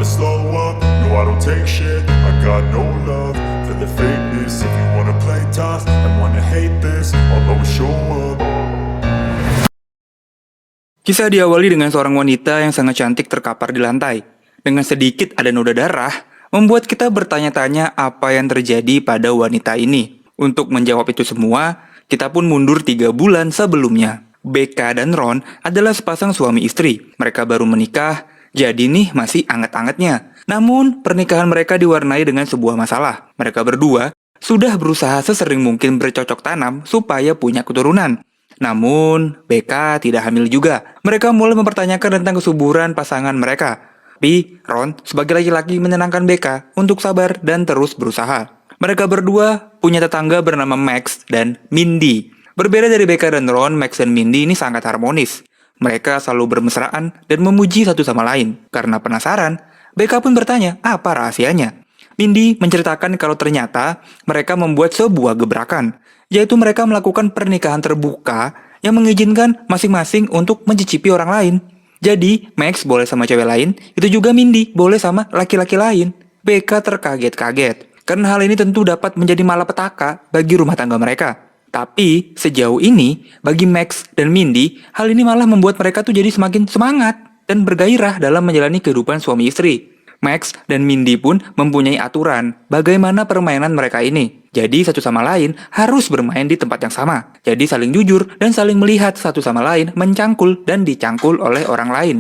never slow up. No, I don't take shit. I got no love for the fakeness. If you wanna play tough and wanna hate this, I'll always show up. Kisah diawali dengan seorang wanita yang sangat cantik terkapar di lantai. Dengan sedikit ada noda darah, membuat kita bertanya-tanya apa yang terjadi pada wanita ini. Untuk menjawab itu semua, kita pun mundur 3 bulan sebelumnya. Becca dan Ron adalah sepasang suami istri. Mereka baru menikah, jadi nih masih anget-angetnya. Namun, pernikahan mereka diwarnai dengan sebuah masalah. Mereka berdua sudah berusaha sesering mungkin bercocok tanam supaya punya keturunan. Namun, Becca tidak hamil juga. Mereka mulai mempertanyakan tentang kesuburan pasangan mereka. Tapi, Ron sebagai laki-laki menenangkan Becca untuk sabar dan terus berusaha. Mereka berdua punya tetangga bernama Max dan Mindy. Berbeda dari Becca dan Ron, Max dan Mindy ini sangat harmonis. Mereka selalu bermesraan dan memuji satu sama lain. Karena penasaran, Becca pun bertanya apa rahasianya. Mindy menceritakan kalau ternyata mereka membuat sebuah gebrakan, yaitu mereka melakukan pernikahan terbuka yang mengizinkan masing-masing untuk mencicipi orang lain. Jadi, Max boleh sama cewek lain, itu juga Mindy boleh sama laki-laki lain. Becca terkaget-kaget, karena hal ini tentu dapat menjadi malapetaka bagi rumah tangga mereka. Tapi, sejauh ini, bagi Max dan Mindy, hal ini malah membuat mereka tuh jadi semakin semangat dan bergairah dalam menjalani kehidupan suami istri. Max dan Mindy pun mempunyai aturan bagaimana permainan mereka ini. Jadi satu sama lain harus bermain di tempat yang sama. Jadi saling jujur dan saling melihat satu sama lain mencangkul dan dicangkul oleh orang lain.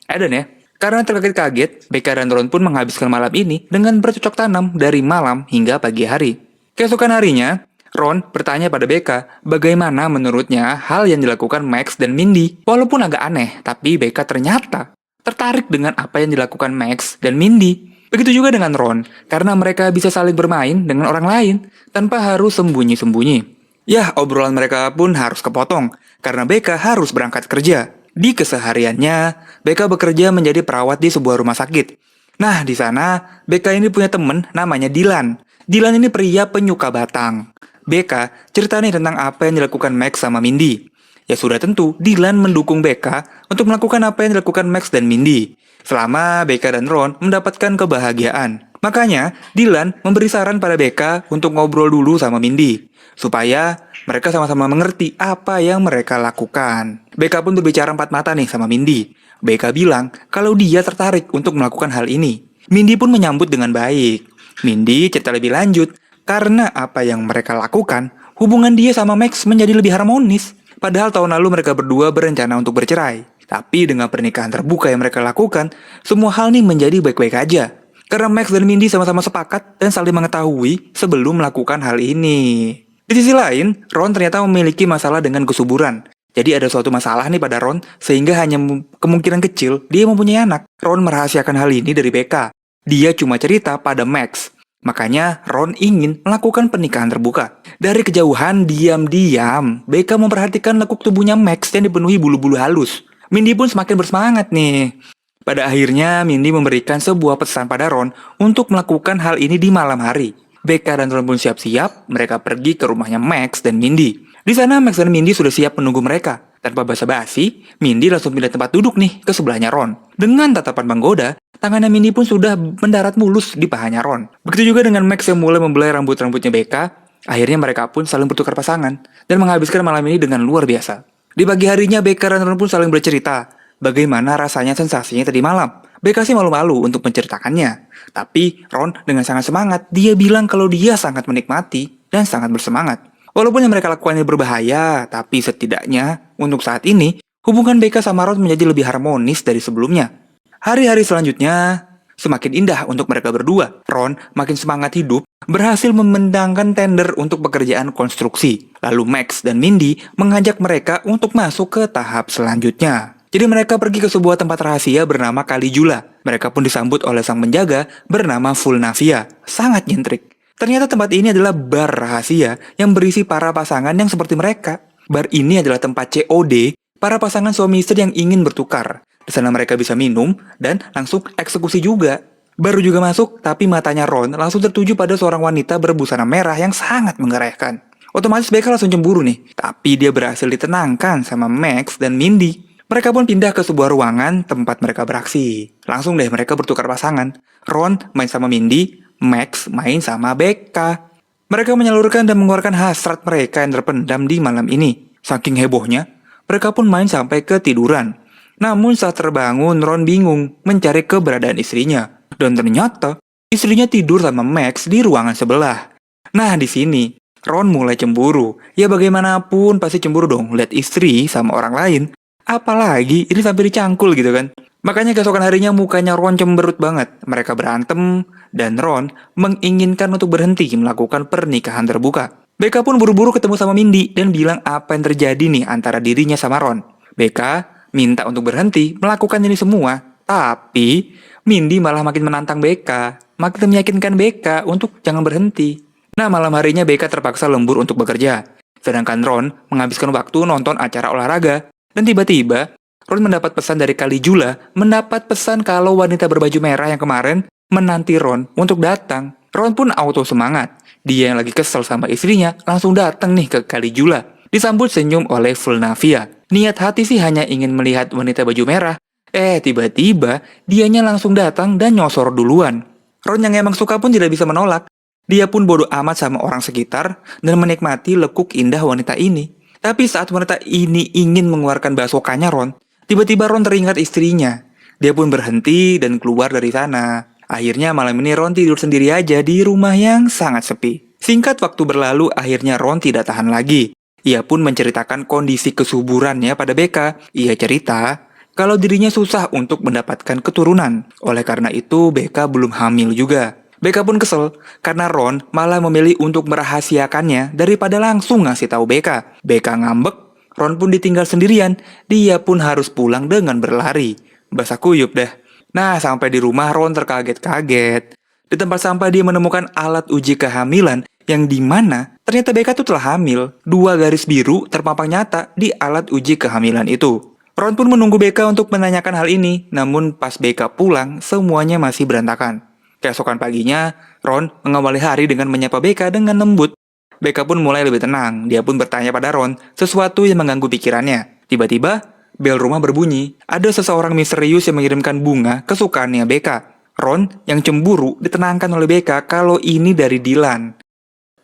Eden ya. Karena terkaget-kaget, Becca dan Ron pun menghabiskan malam ini dengan bercocok tanam dari malam hingga pagi hari. Keesokan harinya, Ron bertanya pada Becca bagaimana menurutnya hal yang dilakukan Max dan Mindy. Walaupun agak aneh, tapi Becca ternyata tertarik dengan apa yang dilakukan Max dan Mindy. Begitu juga dengan Ron, karena mereka bisa saling bermain dengan orang lain tanpa harus sembunyi-sembunyi. Yah, obrolan mereka pun harus kepotong, karena Becca harus berangkat kerja. Di kesehariannya, Becca bekerja menjadi perawat di sebuah rumah sakit. Nah, di sana, Becca ini punya temen namanya Dylan. Dylan ini pria penyuka batang. Becca cerita nih tentang apa yang dilakukan Max sama Mindy. Ya sudah tentu, Dylan mendukung Becca untuk melakukan apa yang dilakukan Max dan Mindy. Selama Becca dan Ron mendapatkan kebahagiaan. Makanya, Dylan memberi saran pada Becca untuk ngobrol dulu sama Mindy. Supaya mereka sama-sama mengerti apa yang mereka lakukan. Becca pun berbicara empat mata nih sama Mindy. Becca bilang kalau dia tertarik untuk melakukan hal ini. Mindy pun menyambut dengan baik. Mindy cerita lebih lanjut. Karena apa yang mereka lakukan, hubungan dia sama Max menjadi lebih harmonis. Padahal tahun lalu mereka berdua berencana untuk bercerai. Tapi dengan pernikahan terbuka yang mereka lakukan, semua hal ini menjadi baik-baik aja. Karena Max dan Mindy sama-sama sepakat dan saling mengetahui sebelum melakukan hal ini. Di sisi lain, Ron ternyata memiliki masalah dengan kesuburan. Jadi ada suatu masalah nih pada Ron, sehingga hanya kemungkinan kecil dia mempunyai anak. Ron merahasiakan hal ini dari Becca. Dia cuma cerita pada Max. Makanya Ron ingin melakukan pernikahan terbuka. Dari kejauhan, diam-diam, Becca memperhatikan lekuk tubuhnya Max yang dipenuhi bulu-bulu halus. Mindy pun semakin bersemangat nih. Pada akhirnya, Mindy memberikan sebuah pesan pada Ron untuk melakukan hal ini di malam hari. Becca dan Ron pun siap-siap, mereka pergi ke rumahnya Max dan Mindy. Di sana, Max dan Mindy sudah siap menunggu mereka. Tanpa basa-basi, Mindy langsung pindah tempat duduk nih ke sebelahnya Ron. Dengan tatapan menggoda, tangannya Mindy pun sudah mendarat mulus di pahanya Ron. Begitu juga dengan Max yang mulai membelai rambut-rambutnya Becca. Akhirnya mereka pun saling bertukar pasangan dan menghabiskan malam ini dengan luar biasa. Di pagi harinya, Becca dan Ron pun saling bercerita bagaimana rasanya sensasinya tadi malam. Becca sih malu-malu untuk menceritakannya. Tapi Ron dengan sangat semangat, dia bilang kalau dia sangat menikmati dan sangat bersemangat. Walaupun yang mereka lakukan ini berbahaya, tapi setidaknya untuk saat ini, hubungan Becca sama Ron menjadi lebih harmonis dari sebelumnya. Hari-hari selanjutnya semakin indah untuk mereka berdua. Ron makin semangat hidup, berhasil memenangkan tender untuk pekerjaan konstruksi. Lalu Max dan Mindy mengajak mereka untuk masuk ke tahap selanjutnya. Jadi mereka pergi ke sebuah tempat rahasia bernama Caligula. Mereka pun disambut oleh sang penjaga bernama Fulnavia. Sangat nyentrik. Ternyata tempat ini adalah bar rahasia yang berisi para pasangan yang seperti mereka. Bar ini adalah tempat COD para pasangan suami istri yang ingin bertukar. Di sana mereka bisa minum dan langsung eksekusi juga. Baru juga masuk, tapi matanya Ron langsung tertuju pada seorang wanita berbusana merah yang sangat mengerehkan. Otomatis Becca langsung cemburu nih. Tapi dia berhasil ditenangkan sama Max dan Mindy. Mereka pun pindah ke sebuah ruangan tempat mereka beraksi. Langsung deh mereka bertukar pasangan. Ron main sama Mindy, Max main sama Becca. Mereka menyalurkan dan mengeluarkan hasrat mereka yang terpendam di malam ini. Saking hebohnya, mereka pun main sampai ketiduran. Namun saat terbangun, Ron bingung mencari keberadaan istrinya. Dan ternyata, istrinya tidur sama Max di ruangan sebelah. Nah, di sini, Ron mulai cemburu. Ya bagaimanapun pasti cemburu dong, lihat istri sama orang lain. Apalagi ini sampai dicangkul gitu kan. Makanya keesokan harinya mukanya Ron cemberut banget. Mereka berantem, dan Ron menginginkan untuk berhenti melakukan pernikahan terbuka. Becca pun buru-buru ketemu sama Mindy dan bilang apa yang terjadi nih antara dirinya sama Ron. Becca minta untuk berhenti melakukan ini semua, tapi Mindy malah makin menantang Becca, makin meyakinkan Becca untuk jangan berhenti. Nah, malam harinya Becca terpaksa lembur untuk bekerja, sedangkan Ron menghabiskan waktu nonton acara olahraga. Dan tiba-tiba, Ron mendapat pesan dari Caligula, mendapat pesan kalau wanita berbaju merah yang kemarin menanti Ron untuk datang. Ron pun auto semangat. Dia yang lagi kesel sama istrinya langsung datang nih ke Caligula. Disambut senyum oleh Fulnavia. Niat hati sih hanya ingin melihat wanita baju merah. Tiba-tiba dianya langsung datang dan nyosor duluan. Ron yang emang suka pun tidak bisa menolak. Dia pun bodoh amat sama orang sekitar dan menikmati lekuk indah wanita ini. Tapi saat wanita ini ingin mengeluarkan basokannya Ron, tiba-tiba Ron teringat istrinya. Dia pun berhenti dan keluar dari sana. Akhirnya malam ini Ron tidur sendiri aja di rumah yang sangat sepi. Singkat waktu berlalu, akhirnya Ron tidak tahan lagi. Ia pun menceritakan kondisi kesuburannya pada Becca. Ia cerita kalau dirinya susah untuk mendapatkan keturunan. Oleh karena itu, Becca belum hamil juga. Becca pun kesel karena Ron malah memilih untuk merahasiakannya daripada langsung ngasih tahu Becca. Becca ngambek, Ron pun ditinggal sendirian. Dia pun harus pulang dengan berlari. Basah kuyup deh. Nah, sampai di rumah Ron terkaget-kaget. Di tempat sampah dia menemukan alat uji kehamilan yang dimana ternyata Becca tuh telah hamil. 2 garis biru terpampang nyata di alat uji kehamilan itu. Ron pun menunggu Becca untuk menanyakan hal ini, namun pas Becca pulang, semuanya masih berantakan. Keesokan paginya, Ron mengawali hari dengan menyapa Becca dengan lembut. Becca pun mulai lebih tenang. Dia pun bertanya pada Ron sesuatu yang mengganggu pikirannya. Tiba-tiba, bel rumah berbunyi. Ada seseorang misterius yang mengirimkan bunga kesukaannya Becca. Ron yang cemburu ditenangkan oleh Becca kalau ini dari Dylan,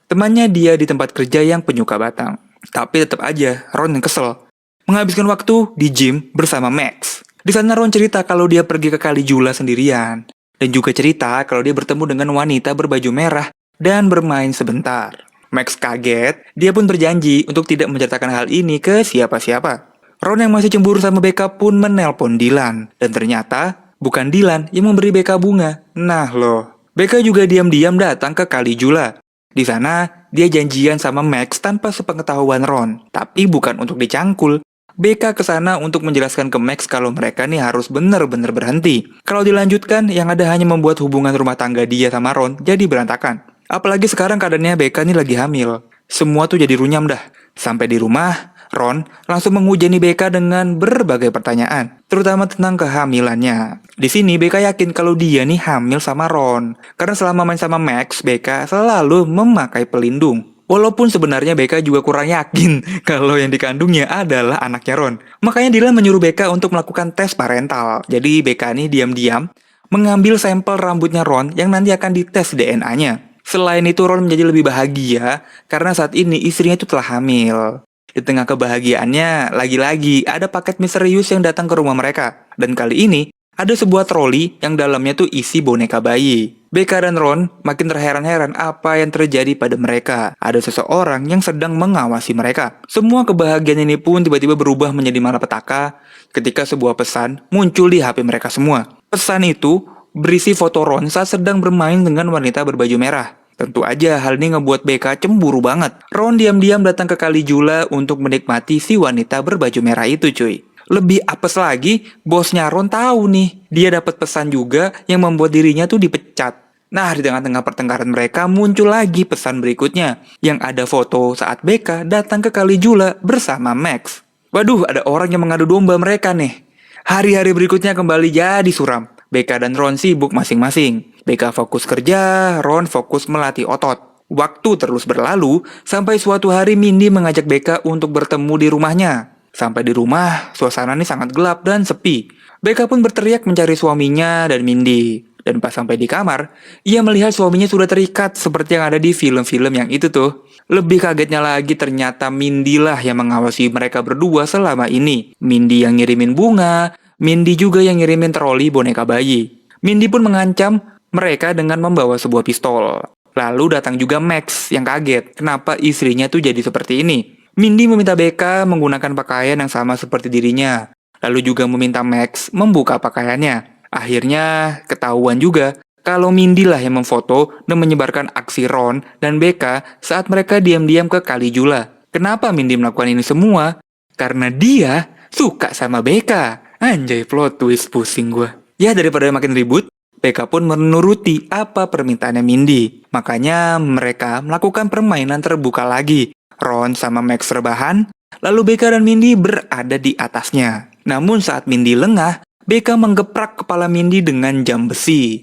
temannya dia di tempat kerja yang penyuka batang. Tapi tetap aja, Ron yang kesel. Menghabiskan waktu di gym bersama Max. Di sana Ron cerita kalau dia pergi ke Caligula sendirian. Dan juga cerita kalau dia bertemu dengan wanita berbaju merah dan bermain sebentar. Max kaget, dia pun berjanji untuk tidak menceritakan hal ini ke siapa-siapa. Ron yang masih cemburu sama Becca pun menelpon Dylan. Dan ternyata bukan Dylan yang memberi Becca bunga. Nah loh, Becca juga diam-diam datang ke Caligula. Di sana, dia janjian sama Max tanpa sepengetahuan Ron. Tapi bukan untuk dicangkul. Becca ke sana untuk menjelaskan ke Max kalau mereka nih harus benar-benar berhenti. Kalau dilanjutkan, yang ada hanya membuat hubungan rumah tangga dia sama Ron jadi berantakan. Apalagi sekarang keadaannya Becca nih lagi hamil. Semua tuh jadi runyam dah. Sampai di rumah, Ron langsung menghujani Becca dengan berbagai pertanyaan, terutama tentang kehamilannya. Di sini Becca yakin kalau dia nih hamil sama Ron. Karena selama main sama Max, Becca selalu memakai pelindung. Walaupun sebenarnya Becca juga kurang yakin kalau yang dikandungnya adalah anaknya Ron. Makanya Dylan menyuruh Becca untuk melakukan tes parental. Jadi Becca nih diam-diam mengambil sampel rambutnya Ron yang nanti akan dites DNA-nya. Selain itu Ron menjadi lebih bahagia karena saat ini istrinya itu telah hamil. Di tengah kebahagiaannya, lagi-lagi ada paket misterius yang datang ke rumah mereka. Dan kali ini ada sebuah troli yang dalamnya tuh isi boneka bayi. Becca dan Ron makin terheran-heran apa yang terjadi pada mereka. Ada seseorang yang sedang mengawasi mereka. Semua kebahagiaan ini pun tiba-tiba berubah menjadi malapetaka ketika sebuah pesan muncul di HP mereka semua. Pesan itu berisi foto Ron saat sedang bermain dengan wanita berbaju merah. Tentu aja hal ini ngebuat Becca cemburu banget. Ron diam-diam datang ke Caligula untuk menikmati si wanita berbaju merah itu cuy. Lebih apes lagi, bosnya Ron tahu nih, dia dapat pesan juga yang membuat dirinya tuh dipecat. Nah, di tengah-tengah pertengkaran mereka muncul lagi pesan berikutnya, yang ada foto saat Becca datang ke Caligula bersama Max. Waduh, ada orang yang mengadu domba mereka nih. Hari-hari berikutnya kembali jadi suram. Becca dan Ron sibuk masing-masing. Becca fokus kerja, Ron fokus melatih otot. Waktu terus berlalu, sampai suatu hari Mindy mengajak Becca untuk bertemu di rumahnya. Sampai di rumah, suasana ini sangat gelap dan sepi. Becca pun berteriak mencari suaminya dan Mindy. Dan pas sampai di kamar, ia melihat suaminya sudah terikat seperti yang ada di film-film yang itu tuh. Lebih kagetnya lagi ternyata Mindy lah yang mengawasi mereka berdua selama ini. Mindy yang ngirimin bunga, Mindy juga yang ngirimin troli boneka bayi. Mindy pun mengancam mereka dengan membawa sebuah pistol. Lalu datang juga Max yang kaget kenapa istrinya tuh jadi seperti ini. Mindy meminta Becca menggunakan pakaian yang sama seperti dirinya. Lalu juga meminta Max membuka pakaiannya. Akhirnya ketahuan juga kalau Mindy lah yang memfoto dan menyebarkan aksi Ron dan Becca saat mereka diam-diam ke Kali Jula. Kenapa Mindy melakukan ini semua? Karena dia suka sama Becca. Anjay, plot twist, pusing gue. Ya, daripada makin ribut, Becca pun menuruti apa permintaannya Mindy. Makanya mereka melakukan permainan terbuka lagi. Ron sama Max rebahan, lalu Becca dan Mindy berada di atasnya. Namun saat Mindy lengah, Becca menggeprak kepala Mindy dengan jam besi.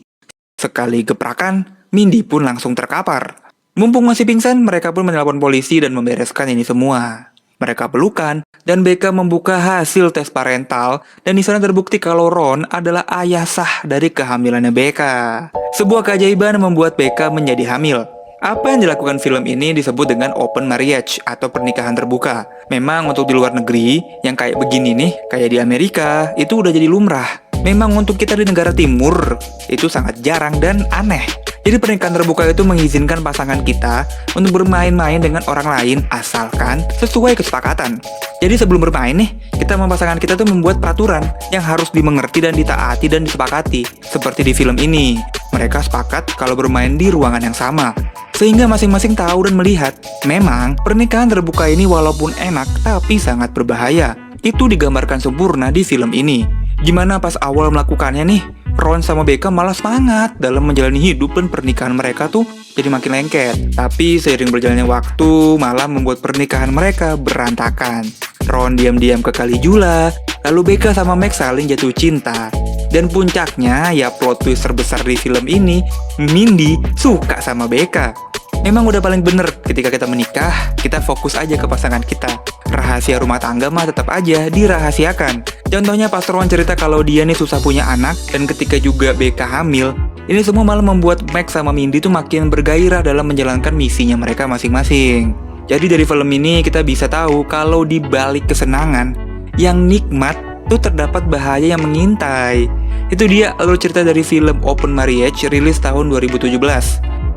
Sekali geprakan, Mindy pun langsung terkapar. Mumpung masih pingsan, mereka pun menelpon polisi dan membereskan ini semua. Mereka pelukan, dan Becca membuka hasil tes parental, dan di sana terbukti kalau Ron adalah ayah sah dari kehamilannya Becca. Sebuah keajaiban membuat Becca menjadi hamil. Apa yang dilakukan film ini disebut dengan open marriage atau pernikahan terbuka. Memang untuk di luar negeri, yang kayak begini nih, kayak di Amerika, itu udah jadi lumrah. Memang untuk kita di negara timur, itu sangat jarang dan aneh. Jadi pernikahan terbuka itu mengizinkan pasangan kita untuk bermain-main dengan orang lain asalkan sesuai kesepakatan. Jadi sebelum bermain nih, kita sama pasangan kita tuh membuat peraturan yang harus dimengerti dan ditaati dan disepakati. Seperti di film ini, mereka sepakat kalau bermain di ruangan yang sama. Sehingga masing-masing tahu dan melihat, memang pernikahan terbuka ini walaupun enak tapi sangat berbahaya. Itu digambarkan sempurna di film ini. Gimana pas awal melakukannya nih, Ron sama Becca malah semangat dalam menjalani hidup dan pernikahan mereka tuh jadi makin lengket. Tapi seiring berjalannya waktu malah membuat pernikahan mereka berantakan. Ron diam-diam ke Kali Jula, lalu Becca sama Max saling jatuh cinta. Dan puncaknya ya plot twist terbesar di film ini, Mindy suka sama Becca. Memang udah paling bener ketika kita menikah, kita fokus aja ke pasangan kita. Rahasia rumah tangga mah tetap aja dirahasiakan. Contohnya pas Ron cerita kalau dia nih susah punya anak, dan ketika juga Becca hamil, ini semua malah membuat Max sama Mindy tuh makin bergairah dalam menjalankan misinya mereka masing-masing. Jadi dari film ini kita bisa tahu kalau di balik kesenangan yang nikmat tuh terdapat bahaya yang mengintai. Itu dia alur cerita dari film Open Marriage rilis tahun 2017.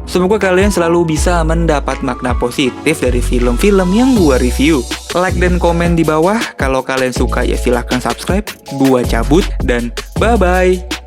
Semoga kalian selalu bisa mendapat makna positif dari film-film yang gua review. Like dan komen di bawah. Kalau kalian suka ya silahkan subscribe. Gua cabut dan bye-bye.